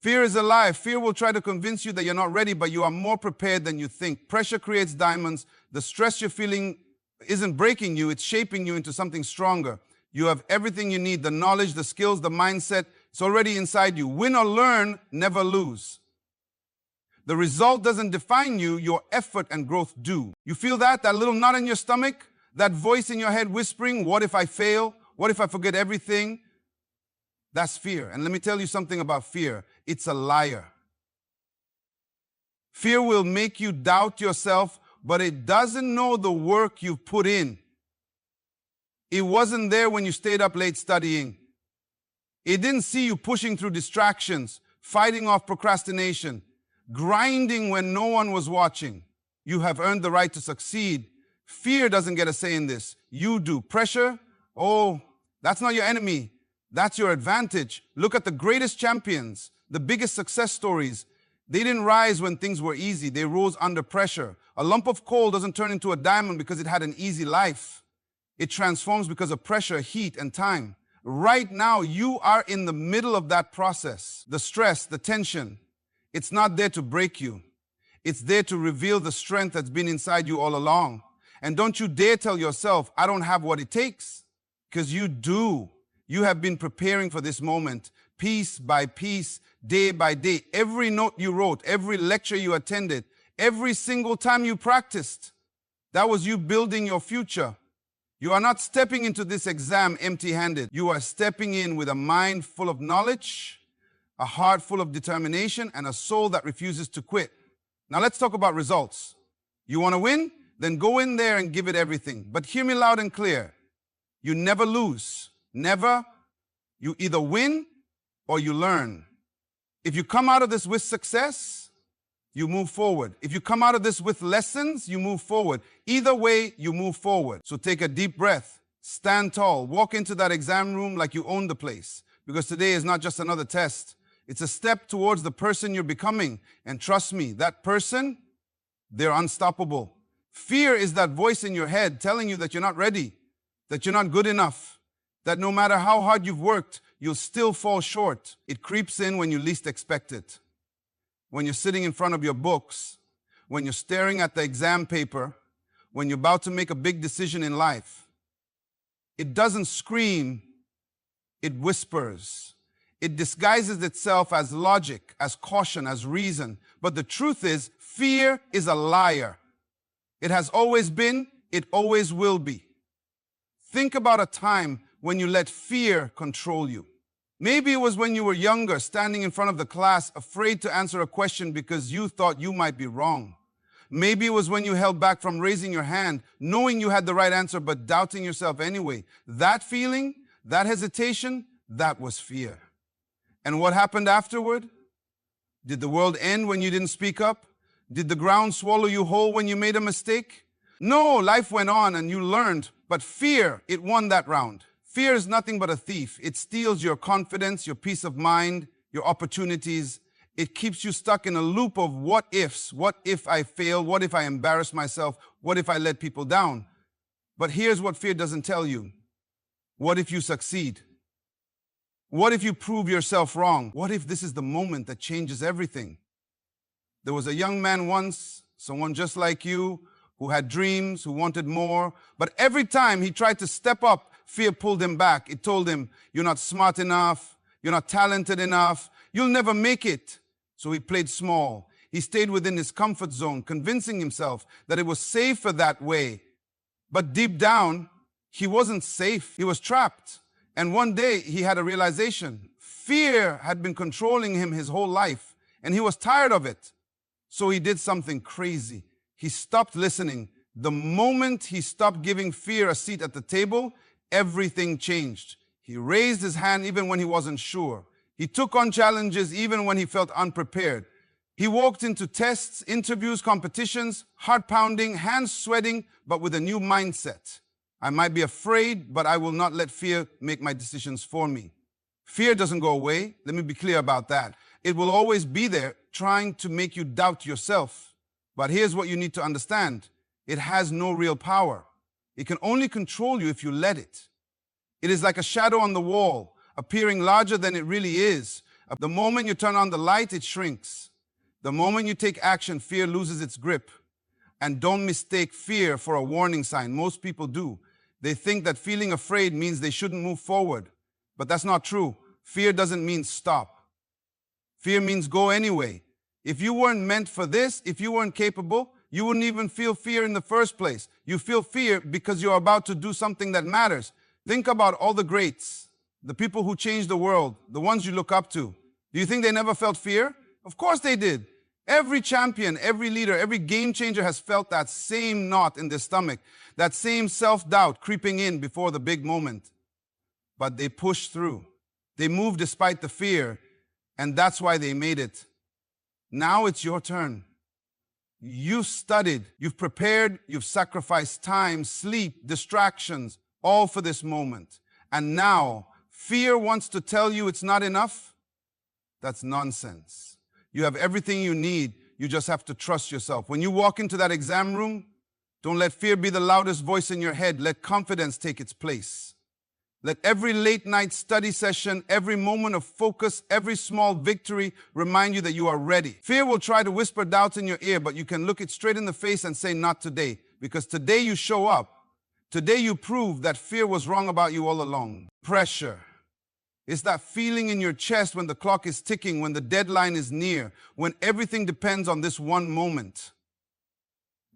Fear is a lie. Fear will try to convince you that you're not ready, but you are more prepared than you think. Pressure creates diamonds. The stress you're feeling isn't breaking you, it's shaping you into something stronger. You have everything you need, the knowledge, the skills, the mindset. It's already inside you. Win or learn, never lose. The result doesn't define you, your effort and growth do. You feel that little knot in your stomach? That voice in your head whispering, what if I fail? What if I forget everything? That's fear. And let me tell you something about fear. It's a liar. Fear will make you doubt yourself, but it doesn't know the work you've put in. It wasn't there when you stayed up late studying. It didn't see you pushing through distractions, fighting off procrastination, grinding when no one was watching. You have earned the right to succeed. Fear doesn't get a say in this. You do. Pressure? Oh, that's not your enemy. That's your advantage. Look at the greatest champions, the biggest success stories. They didn't rise when things were easy. They rose under pressure. A lump of coal doesn't turn into a diamond because it had an easy life. It transforms because of pressure, heat, and time. Right now, you are in the middle of that process. The stress, the tension, it's not there to break you. It's there to reveal the strength that's been inside you all along. And don't you dare tell yourself, I don't have what it takes, because you do. You have been preparing for this moment, piece by piece, day by day. Every note you wrote, every lecture you attended, every single time you practiced, that was you building your future. You are not stepping into this exam empty-handed. You are stepping in with a mind full of knowledge, a heart full of determination, and a soul that refuses to quit. Now let's talk about results. You want to win? Then go in there and give it everything. But hear me loud and clear. You never lose. Never. You either win or you learn. If you come out of this with success, you move forward. If you come out of this with lessons, you move forward. Either way, you move forward. So take a deep breath, stand tall, walk into that exam room like you own the place. Because today is not just another test. It's a step towards the person you're becoming. And trust me, that person, they're unstoppable. Fear is that voice in your head telling you that you're not ready, that you're not good enough, that no matter how hard you've worked, you'll still fall short. It creeps in when you least expect it. When you're sitting in front of your books, when you're staring at the exam paper, when you're about to make a big decision in life. It doesn't scream, it whispers. It disguises itself as logic, as caution, as reason. But the truth is, fear is a liar. It has always been, it always will be. Think about a time when you let fear control you. Maybe it was when you were younger, standing in front of the class, afraid to answer a question because you thought you might be wrong. Maybe it was when you held back from raising your hand, knowing you had the right answer but doubting yourself anyway. That feeling, that hesitation, that was fear. And what happened afterward? Did the world end when you didn't speak up? Did the ground swallow you whole when you made a mistake? No, life went on and you learned, but fear, it won that round. Fear is nothing but a thief. It steals your confidence, your peace of mind, your opportunities. It keeps you stuck in a loop of what ifs. What if I fail? What if I embarrass myself? What if I let people down? But here's what fear doesn't tell you. What if you succeed? What if you prove yourself wrong? What if this is the moment that changes everything? There was a young man once, someone just like you, who had dreams, who wanted more. But every time he tried to step up, fear pulled him back. It told him, you're not smart enough, you're not talented enough, you'll never make it. So he played small. He stayed within his comfort zone, convincing himself that it was safer that way. But deep down, he wasn't safe. He was trapped. And one day he had a realization. Fear had been controlling him his whole life, and he was tired of it. So he did something crazy. He stopped listening. The moment he stopped giving fear a seat at the table, everything changed. He raised his hand even when he wasn't sure. He took on challenges even when he felt unprepared. He walked into tests, interviews, competitions, heart pounding, hands sweating, but with a new mindset. I might be afraid, but I will not let fear make my decisions for me. Fear doesn't go away. Let me be clear about that. It will always be there, trying to make you doubt yourself. But here's what you need to understand. It has no real power. It can only control you if you let it. It is like a shadow on the wall, appearing larger than it really is, The moment you turn on the light, it shrinks. The moment you take action, fear loses its grip. And don't mistake fear for a warning sign. Most people do. They think that feeling afraid means they shouldn't move forward. But that's not true. Fear doesn't mean stop. Fear means go anyway. If you weren't meant for this, if you weren't capable, you wouldn't even feel fear in the first place. You feel fear because you're about to do something that matters. Think about all the greats, the people who changed the world, the ones you look up to. Do you think they never felt fear? Of course they did. Every champion, every leader, every game changer has felt that same knot in their stomach, that same self-doubt creeping in before the big moment. But they pushed through. They moved despite the fear, and that's why they made it. Now it's your turn. You've studied, you've prepared, you've sacrificed time, sleep, distractions, all for this moment. And now, fear wants to tell you it's not enough? That's nonsense. You have everything you need. You just have to trust yourself. When you walk into that exam room, don't let fear be the loudest voice in your head. Let confidence take its place. Let every late night study session, every moment of focus, every small victory remind you that you are ready. Fear will try to whisper doubts in your ear, but you can look it straight in the face and say, not today. Because today you show up. Today you prove that fear was wrong about you all along. Pressure. It's that feeling in your chest when the clock is ticking, when the deadline is near, when everything depends on this one moment.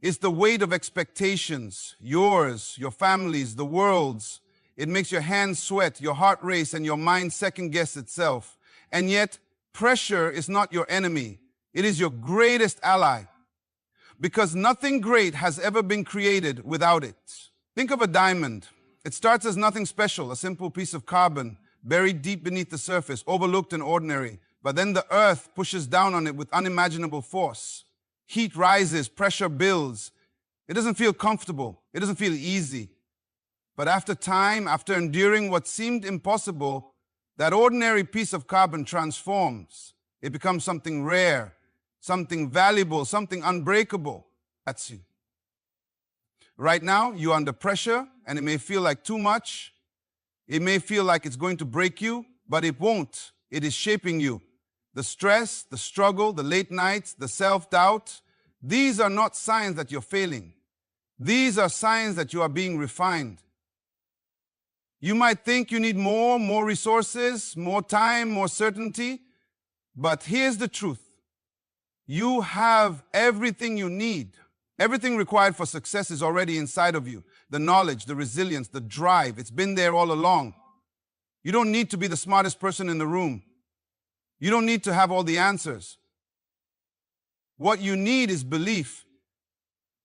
It's the weight of expectations, yours, your family's, the world's. It makes your hands sweat, your heart race, and your mind second-guess itself. And yet, pressure is not your enemy. It is your greatest ally. Because nothing great has ever been created without it. Think of a diamond. It starts as nothing special, a simple piece of carbon, buried deep beneath the surface, overlooked and ordinary. But then the earth pushes down on it with unimaginable force. Heat rises, pressure builds. It doesn't feel comfortable. It doesn't feel easy. But after time, after enduring what seemed impossible, that ordinary piece of carbon transforms. It becomes something rare, something valuable, something unbreakable. That's you. Right now, you're under pressure, and it may feel like too much. It may feel like it's going to break you, but it won't. It is shaping you. The stress, the struggle, the late nights, the self-doubt, these are not signs that you're failing. These are signs that you are being refined. You might think you need more resources, more time, more certainty, but here's the truth. You have everything you need. Everything required for success is already inside of you. The knowledge, the resilience, the drive, it's been there all along. You don't need to be the smartest person in the room. You don't need to have all the answers. What you need is belief.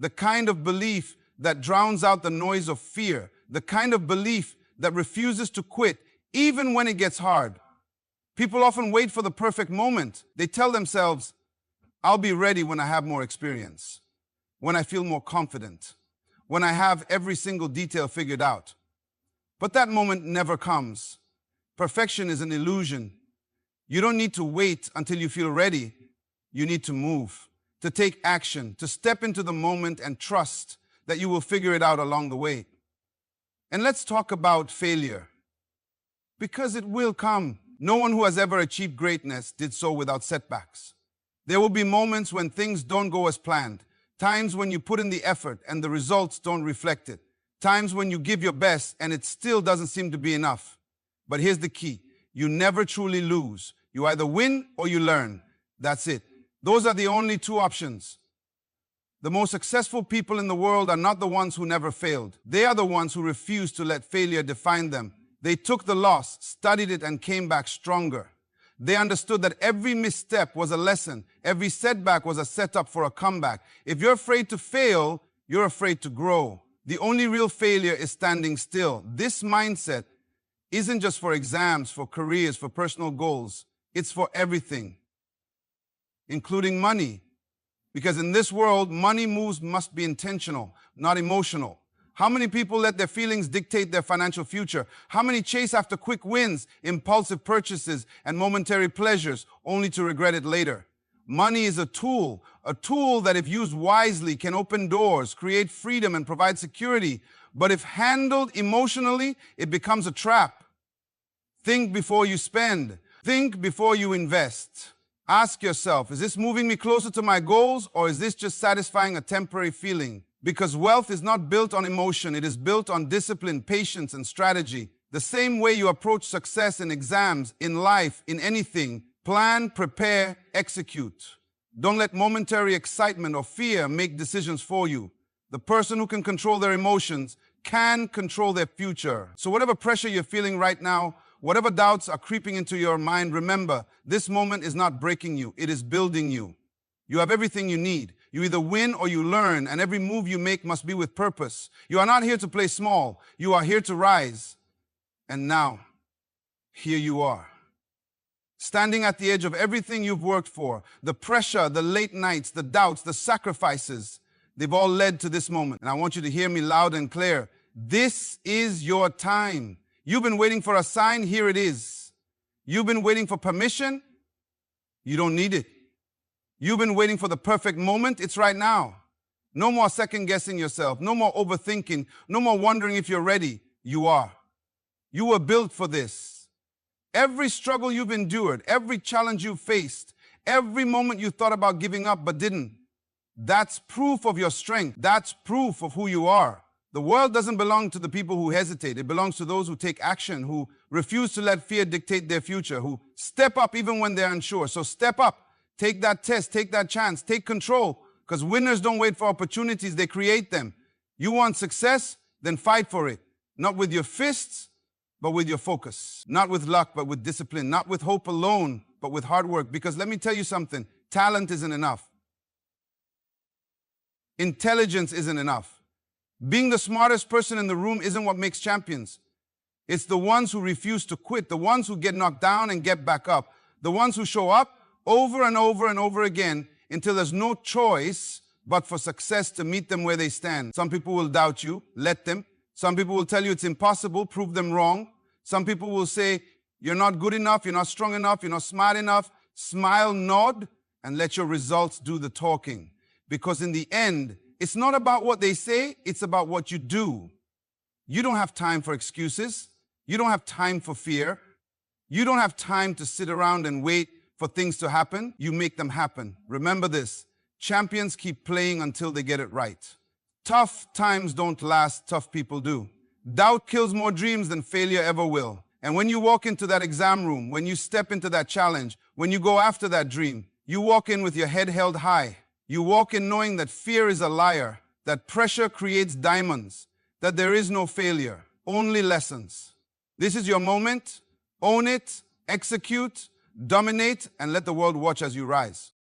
The kind of belief that drowns out the noise of fear. The kind of belief that refuses to quit even when it gets hard. People often wait for the perfect moment. They tell themselves, I'll be ready when I have more experience, when I feel more confident, when I have every single detail figured out. But that moment never comes. Perfection is an illusion. You don't need to wait until you feel ready. You need to move, to take action, to step into the moment and trust that you will figure it out along the way. And let's talk about failure, because it will come. No one who has ever achieved greatness did so without setbacks. There will be moments when things don't go as planned, times when you put in the effort and the results don't reflect it, times when you give your best and it still doesn't seem to be enough. But here's the key. You never truly lose. You either win or you learn. That's it. Those are the only two options. The most successful people in the world are not the ones who never failed. They are the ones who refused to let failure define them. They took the loss, studied it, and came back stronger. They understood that every misstep was a lesson. Every setback was a setup for a comeback. If you're afraid to fail, you're afraid to grow. The only real failure is standing still. This mindset isn't just for exams, for careers, for personal goals. It's for everything, including money. Because in this world, money moves must be intentional, not emotional. How many people let their feelings dictate their financial future? How many chase after quick wins, impulsive purchases, and momentary pleasures, only to regret it later? Money is a tool that if used wisely can open doors, create freedom, and provide security. But if handled emotionally, it becomes a trap. Think before you spend. Think before you invest. Ask yourself, is this moving me closer to my goals, or is this just satisfying a temporary feeling? Because wealth is not built on emotion, it is built on discipline, patience, and strategy. The same way you approach success in exams, in life, in anything, plan, prepare, execute. Don't let momentary excitement or fear make decisions for you. The person who can control their emotions can control their future. So whatever pressure you're feeling right now, whatever doubts are creeping into your mind, remember, this moment is not breaking you, it is building you. You have everything you need. You either win or you learn, and every move you make must be with purpose. You are not here to play small, you are here to rise. And now, here you are. Standing at the edge of everything you've worked for, the pressure, the late nights, the doubts, the sacrifices, they've all led to this moment. And I want you to hear me loud and clear. This is your time. You've been waiting for a sign, here it is. You've been waiting for permission, you don't need it. You've been waiting for the perfect moment, it's right now. No more second guessing yourself, no more overthinking, no more wondering if you're ready. You are. You were built for this. Every struggle you've endured, every challenge you've faced, every moment you thought about giving up but didn't, that's proof of your strength. That's proof of who you are. The world doesn't belong to the people who hesitate. It belongs to those who take action, who refuse to let fear dictate their future, who step up even when they're unsure. So step up, take that test, take that chance, take control, because winners don't wait for opportunities, they create them. You want success? Then fight for it. Not with your fists, but with your focus. Not with luck, but with discipline. Not with hope alone, but with hard work. Because let me tell you something, talent isn't enough. Intelligence isn't enough. Being the smartest person in the room isn't what makes champions. It's the ones who refuse to quit, the ones who get knocked down and get back up, the ones who show up over and over and over again until there's no choice but for success to meet them where they stand. Some people will doubt you, let them. Some people will tell you it's impossible, prove them wrong. Some people will say, you're not good enough, you're not strong enough, you're not smart enough. Smile, nod, and let your results do the talking. Because in the end, it's not about what they say, it's about what you do. You don't have time for excuses. You don't have time for fear. You don't have time to sit around and wait for things to happen. You make them happen. Remember this, champions keep playing until they get it right. Tough times don't last, tough people do. Doubt kills more dreams than failure ever will. And when you walk into that exam room, when you step into that challenge, when you go after that dream, you walk in with your head held high. You walk in knowing that fear is a liar, that pressure creates diamonds, that there is no failure, only lessons. This is your moment. Own it, execute, dominate, and let the world watch as you rise.